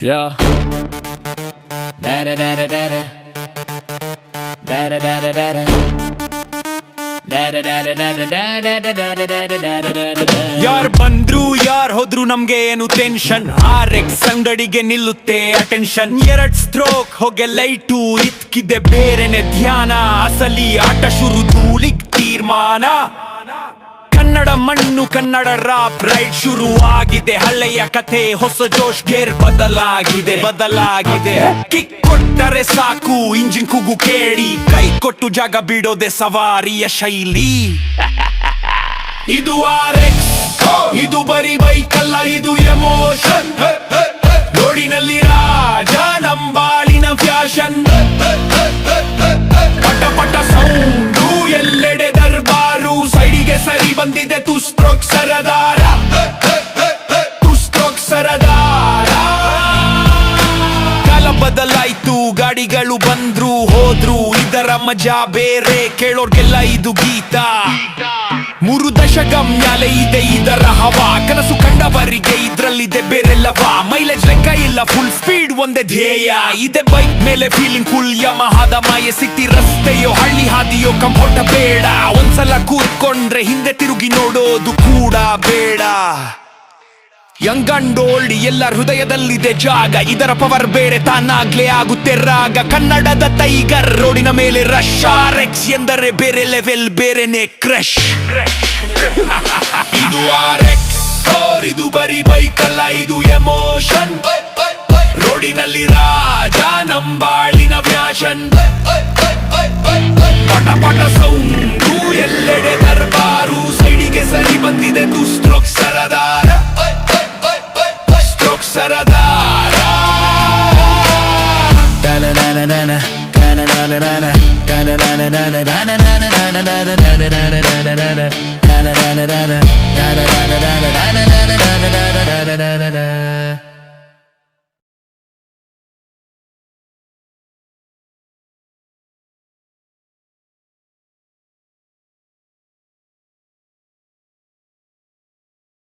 Yeah. Da da da da da da. Da da da da da da. Da da da da da da da da da da da da da da da. ಯಾರ್ ಬಂದ್ರು ಯಾರ್ ಹೋದ್ರು ನಮ್ಗೆ ಏನು tension RX ಅಂಗಡಿಗೆ ನಿಲ್ಲುತ್ತೆ attention ಎರಡ್ stroke ಹೊಗೆ ಲೈಟು ಇತ್ಕಿದೆ ಬೇರೆನೆ ಧ್ಯಾನ ಅಸಲಿ ಆಟ ಶುರು ಧೂಳಿಗ್ ತೀರ್ಮಾನ ಕನ್ನಡ ಮಣ್ಣು ಕನ್ನಡ ರಾಪ್ ರೈಟ್ ಶುರು ಆಗಿದೆ ಹಳೆಯ ಕಥೆ ಹೊಸ ಜೋಶ್ ಗೇರ್ ಬದಲಾಗಿದೆ ಕಿಕ್ ಕೊಟ್ಟರೆ ಸಾಕು ಇಂಜಿನ್ ಕೂಗು ಕೇಳಿ ಕೈ ಕೊಟ್ಟು ಜಾಗ ಬಿಡೋದೆ ಸವಾರಿಯ ಶೈಲಿ ಇದು RX ಇದು ಬರೀ ಬೈಕಲ್ಲ ಇದು ಎಮೋಷನ್ ರೋಡಿನಲ್ಲಿ ರಾಜ ನಂಬಾಳಿನ ಫ್ಯಾಷನ್ ಪಟ ಪಟ ಸೌಂಡು ಎಲ್ಲೆಡೆ ದರ್ಬಾರು ಸೈಡಿಗೆ ಸರಿ ಬಂದಿದೆ ತುಸ್ಟ್ರೋಕ್ ಸರದಾರ ಕಾಲ ಬದಲಾಯ್ತು ಗಾಡಿಗಳು ಬಂದ್ರು ಹೋದ್ರು ಇದರ ಮಜಾ ಬೇರೆ ಕೇಳೋರ್ಗೆಲ್ಲ ಇದು ಗೀತ 3 ದಶಕ ಮ್ಯಾಲೆ ಇದೆ ಇದರ ಹವಾ ಕನಸು ಕಂಡವರಿಗೆ ಇದ್ರಲ್ಲಿದೆ ಬೇರೆಲ್ಲವ ಮೈಲೇಜ್ ಲೆಕ್ಕ ಇಲ್ಲ ಫುಲ್ ಸ್ಪೀಡ್ ಒಂದೇ ಧ್ಯೇಯ ಇದೆ ಬೈಕ್ ಮೇಲೆ ಫೀಲಿಂಗ್ ಫುಲ್ ಯಮಹಾದ ಮಾಯೆ ಸಿಟಿ ರಸ್ತೆಯೋ ಹಳ್ಳಿ ಹಾದಿಯೋ ಕಂಫರ್ಟ್ ಬೇಡ ಒಂದ್ಸಲ ಕೂತ್ಕೊಂಡ್ರೆ ಹಿಂದೆ ತಿರುಗಿ ನೋಡೋದು ಕೂಡ ಬೇಡ ಯಂಗ್ ಅಂಡ್ ಓಲ್ಡ್ ಎಲ್ಲರ ಹೃದಯದಲ್ಲಿದೆ ಜಾಗ ಇದರ ಪವರ್ ಬೇರೆ ತಾನಾಗ್ಲೇ ಆಗುತ್ತೆ ರಾಗ ಕನ್ನಡದ ಟೈಗರ್ ರೋಡಿನ ಮೇಲೆ ರಶ್ RX ಎಂದರೆ ಬೇರೆ ಲೆವೆಲ್ ಬೇರೆನೆ ಕ್ರಶ್ ಇದು RX ಇದು ಬರೀ ಬೈಕಲ್ಲ ಇದು ಎಮೋಷನ್ ರೋಡಿನಲ್ಲಿ ರಾಜ ನಂಬಾಳಿನ ಫ್ಯಾಷನ್ ಪಟ ಪಟ ಸೌಂಡು ಎಲ್ಲೆಡೆ ದರ್ಬಾರು ಸೈಡಿಗೆ ಸರಿ ಬಂದಿದೆ ತುಸ್ಟ್ರೋಕ್ ಸರದಾರ ಸರದಾರ Da da da da da da.